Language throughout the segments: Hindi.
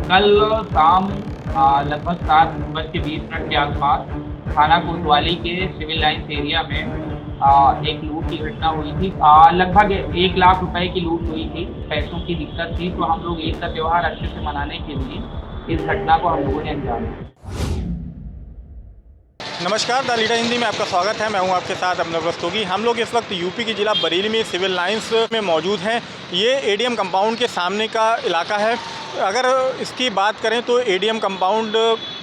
कल शाम लगभग 7:20 के आसपास थाना कोतवाली के सिविल लाइन्स एरिया में एक लूट की घटना हुई थी। लगभग 1 लाख रुपए की लूट हुई थी। पैसों की दिक्कत थी, तो हम लोग ईद का त्योहार अच्छे से मनाने के लिए इस घटना को हम लोगों ने अंजाम दिया। नमस्कार, द लीडर हिंदी में आपका स्वागत है। मैं हूं आपके साथ अभिनव रस्तोगी। हम लोग इस वक्त यूपी के ज़िला बरेली में सिविल लाइन्स में मौजूद हैं। ये एडीएम कंपाउंड के सामने का इलाका है। अगर इसकी बात करें तो एडीएम कंपाउंड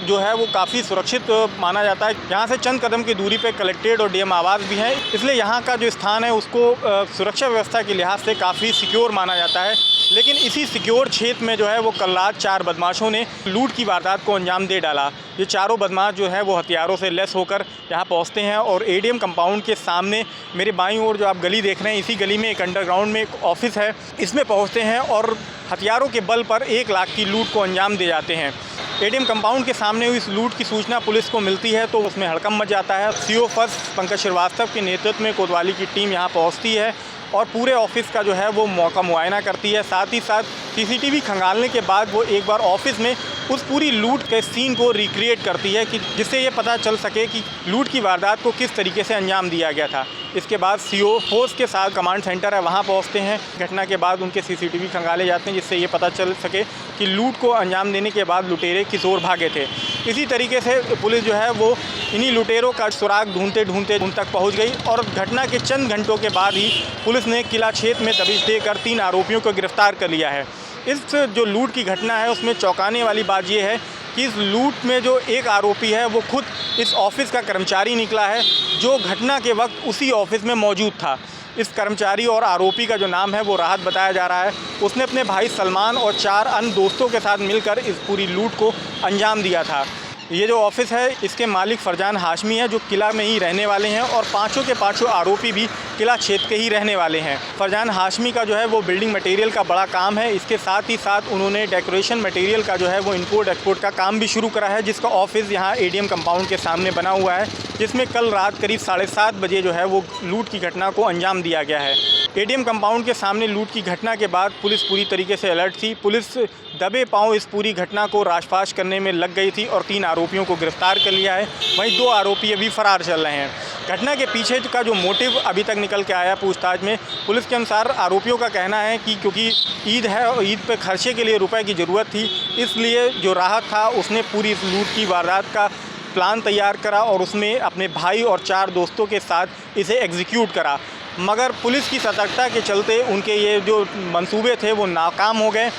जो है वो काफ़ी सुरक्षित माना जाता है। यहाँ से चंद कदम की दूरी पे कलेक्ट्रेट और डीएम आवास भी है, इसलिए यहाँ का जो स्थान है उसको सुरक्षा व्यवस्था के लिहाज से काफ़ी सिक्योर माना जाता है। लेकिन इसी सिक्योर क्षेत्र में जो है वो कल रात 4 बदमाशों ने लूट की वारदात को अंजाम दे डाला। ये चारों बदमाश जो है वो हथियारों से लैस होकर यहाँ पहुँचते हैं और एडीएम कंपाउंड के सामने मेरे बाईं ओर जो आप गली देख रहे हैं, इसी गली में एक अंडरग्राउंड में एक ऑफिस है, इसमें पहुँचते हैं और हथियारों के बल पर 1 लाख की लूट को अंजाम दे जाते हैं। एडीएम कंपाउंड के सामने हुई इस लूट की सूचना पुलिस को मिलती है तो उसमें हड़कंप मच जाता है। सीओ फर्स्ट पंकज श्रीवास्तव के नेतृत्व में कोतवाली की टीम यहाँ पहुँचती है और पूरे ऑफिस का जो है वो मौका मुआयना करती है। साथ ही साथ सीसीटीवी खंगालने के बाद वो एक बार ऑफिस में उस पूरी लूट के सीन को रिक्रिएट करती है कि जिससे ये पता चल सके कि लूट की वारदात को किस तरीके से अंजाम दिया गया था। इसके बाद सीओ फोर्स के साथ कमांड सेंटर है, वहाँ पहुँचते हैं। घटना के बाद उनके सीसीटीवी खंगाले जाते हैं जिससे ये पता चल सके कि लूट को अंजाम देने के बाद लुटेरे किस ओर भागे थे। इसी तरीके से पुलिस जो है वो इन्हीं लुटेरों का सुराग ढूंढते ढूंढते उन तक पहुंच गई और घटना के चंद घंटों के बाद ही पुलिस ने किला क्षेत्र में दबिश देकर 3 आरोपियों को गिरफ्तार कर लिया है। इस जो लूट की घटना है उसमें चौंकाने वाली बात यह है कि इस लूट में जो एक आरोपी है वो खुद इस ऑफिस का कर्मचारी निकला है, जो घटना के वक्त उसी ऑफिस में मौजूद था। इस कर्मचारी और आरोपी का जो नाम है वो राहत बताया जा रहा है। उसने अपने भाई सलमान और 4 अन्य दोस्तों के साथ मिलकर इस पूरी लूट को अंजाम दिया था। ये जो ऑफिस है इसके मालिक फरजान हाशमी है, जो किला में ही रहने वाले हैं और पाँचों के पाँचों आरोपी भी किला क्षेत्र के ही रहने वाले हैं। फरजान हाशमी का जो है वो बिल्डिंग मटेरियल का बड़ा काम है। इसके साथ ही साथ उन्होंने डेकोरेशन मटेरियल का जो है वो इंपोर्ट एक्सपोर्ट का काम भी शुरू करा है, जिसका ऑफिस यहाँ एडीएम कंपाउंड के सामने बना हुआ है, जिसमें कल रात करीब 7:30 बजे जो है वो लूट की घटना को अंजाम दिया गया है। एडीएम कंपाउंड के सामने लूट की घटना के बाद पुलिस पूरी तरीके से अलर्ट थी। पुलिस दबे पांव इस पूरी घटना को राशपाश करने में लग गई थी और 3 आरोपियों को गिरफ्तार कर लिया है। वहीं 2 आरोपी अभी फरार चल रहे हैं। घटना के पीछे का जो मोटिव अभी तक निकल के आया पूछताछ में, पुलिस के अनुसार आरोपियों का कहना है कि क्योंकि ईद है और ईद पे खर्चे के लिए रुपए की ज़रूरत थी, इसलिए जो राहत था उसने पूरी इस लूट की वारदात का प्लान तैयार करा और उसमें अपने भाई और 4 दोस्तों के साथ इसे एग्जीक्यूट करा। मगर पुलिस की सतर्कता के चलते उनके ये जो मंसूबे थे वो नाकाम हो गए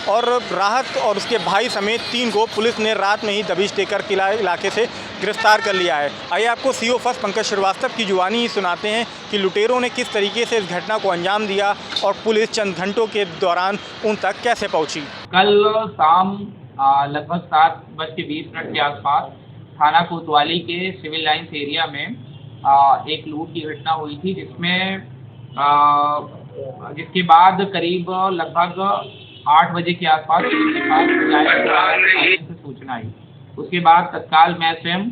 और राहत और उसके भाई समेत 3 को पुलिस ने रात में ही दबिश देकर किला इलाके से गिरफ्तार कर लिया है। आइए आपको सीओ फर्स्ट पंकज श्रीवास्तव की जुबानी ही सुनाते हैं कि लुटेरों ने किस तरीके से इस घटना को अंजाम दिया और पुलिस चंद घंटों के दौरान उन तक कैसे पहुँची। कल शाम लगभग 7:20 के आसपास थाना कोतवाली के सिविल लाइन्स एरिया में एक लूट की घटना हुई थी, जिसके बाद करीब लगभग 8 बजे के आसपास से सूचना आई। उसके बाद तत्काल मैं स्वयं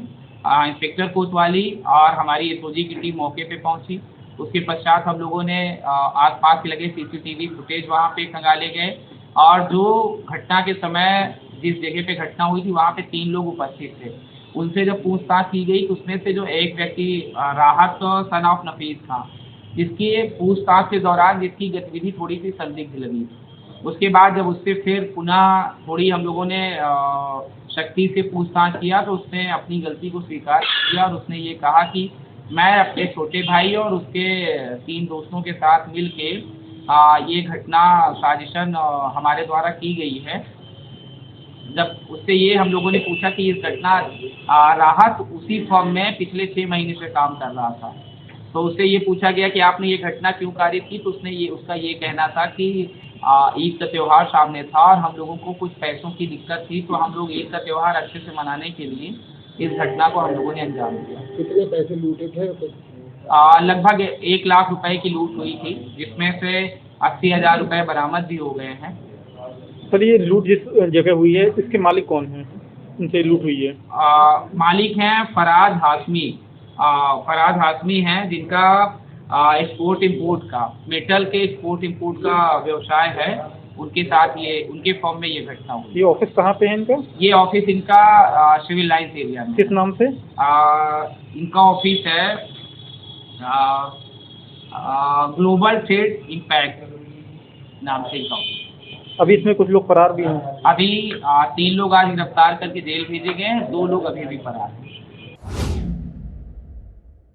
इंस्पेक्टर कोतवाली और हमारी एसओजी की टीम मौके पे पहुंची। उसके पश्चात हम लोगों ने आसपास के लगे सीसीटीवी फुटेज वहां पे खंगाले गए और जो घटना के समय जिस जगह पे घटना हुई थी वहां पे 3 लोग उपस्थित थे। उनसे जब पूछताछ की गई तो उसमें से जो एक व्यक्ति राहत सन ऑफ नफीस था, जिसकी पूछताछ के दौरान जिसकी गतिविधि थोड़ी सी संदिग्ध लगी। उसके बाद जब उससे फिर पुनः थोड़ी हम लोगों ने शक्ति से पूछताछ किया तो उसने अपनी गलती को स्वीकार किया और उसने ये कहा कि मैं अपने छोटे भाई और उसके 3 दोस्तों के साथ मिल के ये घटना साजिशन हमारे द्वारा की गई है। जब उससे ये हम लोगों ने पूछा कि इस घटना राहत उसी फर्म में पिछले 6 महीने से काम कर रहा था, तो उससे ये पूछा गया कि आपने ये घटना क्यों कारित की, तो उसका ये कहना था कि ईद का त्यौहार सामने था और हम लोगों को कुछ पैसों की दिक्कत थी, तो हम लोग ईद का त्यौहार अच्छे से मनाने के लिए इस घटना को हम लोगों ने अंजाम दिया। कितने पैसे लूटे थे? लगभग 1 लाख रुपए की लूट हुई थी, जिसमें से 80,000 रुपए बरामद भी हो गए हैं। सर, ये लूट जिस जगह हुई है इसके मालिक कौन हैं, उनसे लूट हुई है? मालिक हैं फराज हाशमी। फराज हाशमी हैं जिनका एक्सपोर्ट इंपोर्ट का, मेटल के एक्सपोर्ट इंपोर्ट का व्यवसाय है उनके साथ ये उनके फॉर्म में ये घटना हुई। ये ऑफिस कहाँ पे है इनका? ये ऑफिस इनका सिविल लाइंस एरिया में। किस नाम से? इनका ऑफिस है ग्लोबल ट्रेड इम्पैक्ट नाम से इनका ऑफिस। अभी इसमें कुछ लोग फरार भी हैं। अभी 3 लोग आज गिरफ्तार करके जेल भेजे गए हैं, 2 लोग अभी भी फरार हैं।